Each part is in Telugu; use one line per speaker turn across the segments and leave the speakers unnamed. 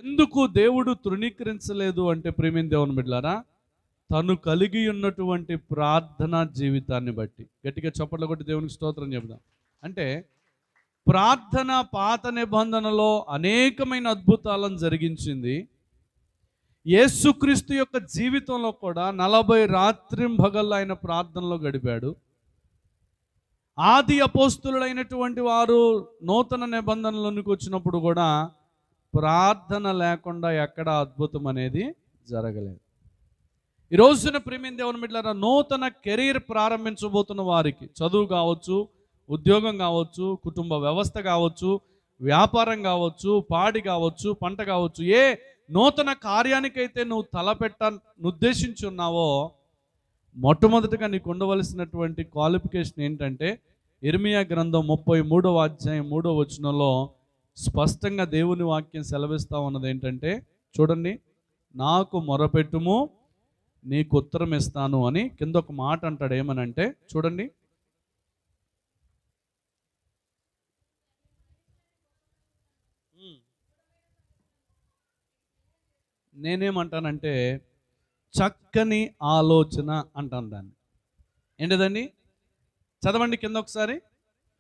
ఎందుకు దేవుడు తృణీకరించలేదు అంటే ప్రేమిన దేవుని బిడ్డలారా, తను కలిగి ఉన్నటువంటి ప్రార్థనా జీవితాన్ని బట్టి. గట్టిగా చప్పట్లు కొట్టి దేవునికి స్తోత్రం చెబుదాం. అంటే ప్రార్థన పాత నిబంధనలో అనేకమైన అద్భుతాలను జరిగించింది. యేసుక్రీస్తు యొక్క జీవితంలో కూడా 40 రాత్రింబగళ్ళు ఆయన ప్రార్థనలో గడిపాడు. ఆది అపోస్తులుడైనటువంటి వారు నూతన నిబంధనలోనికి వచ్చినప్పుడు కూడా ప్రార్థన లేకుండా ఎక్కడ అద్భుతం అనేది జరగలేదు. ఈ రోజున ప్రేమిన దేవుని బిడ్డలారా, నూతన కెరీర్ ప్రారంభించబోతున్న వారికి చదువు కావచ్చు, ఉద్యోగం కావచ్చు, కుటుంబ వ్యవస్థ కావచ్చు, వ్యాపారం కావచ్చు, పాడి కావచ్చు, పంట కావచ్చు, ఏ నూతన కార్యానికైతే నువ్వు ఉద్దేశించి ఉన్నావో మొట్టమొదటిగా నీకు ఉండవలసినటువంటి క్వాలిఫికేషన్ ఏంటంటే ఇర్మియా గ్రంథం 33వ అధ్యాయం 3వ వచనంలో స్పష్టంగా దేవుని వాక్యం సెలవిస్తా ఉన్నది ఏంటంటే, చూడండి, నాకు మొరపెట్టుము నీకు ఉత్తరం ఇస్తాను అని కింద ఒక మాట అంటాడు. ఏమనంటే చూడండి, నేనేమంటానంటే చక్కని ఆలోచన అంటాను దాన్ని. ఏంటిదండి? చదవండి కింద ఒకసారి,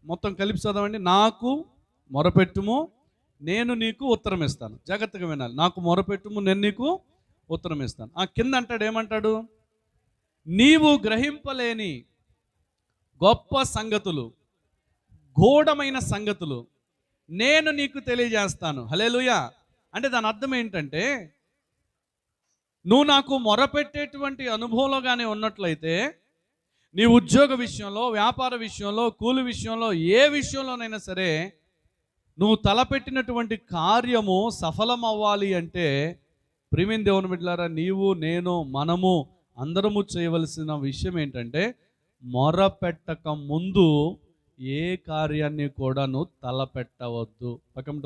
మొత్తం కలిపి చదవండి. నాకు మొరపెట్టుము నేను నీకు ఉత్తరం ఇస్తాను. జాగ్రత్తగా వినాలి. నాకు మొరపెట్టుము నేను నీకు ఉత్తరం ఇస్తాను. ఆ కింద అంటాడు, ఏమంటాడు? నీవు గ్రహింపలేని గొప్ప సంగతులు, గూఢమైన సంగతులు నేను నీకు తెలియజేస్తాను. హల్లెలూయా. అంటే దాని అర్థం ఏంటంటే, నువ్వు నాకు మొరపెట్టేటువంటి అనుభవంలో కానీ ఉన్నట్లయితే నీ ఉద్యోగ విషయంలో, వ్యాపార విషయంలో, కూలి విషయంలో, ఏ విషయంలోనైనా సరే నువ్వు తలపెట్టినటువంటి కార్యము సఫలం అవ్వాలి అంటే ప్రియమైన దేవుని బిడ్డలారా, నీవు, నేను, మనము అందరము చేయవలసిన విషయం ఏంటంటే, మొరపెట్టక ముందు ఏ కార్యాన్ని కూడా నువ్వు తలపెట్టవద్దు. పక్కన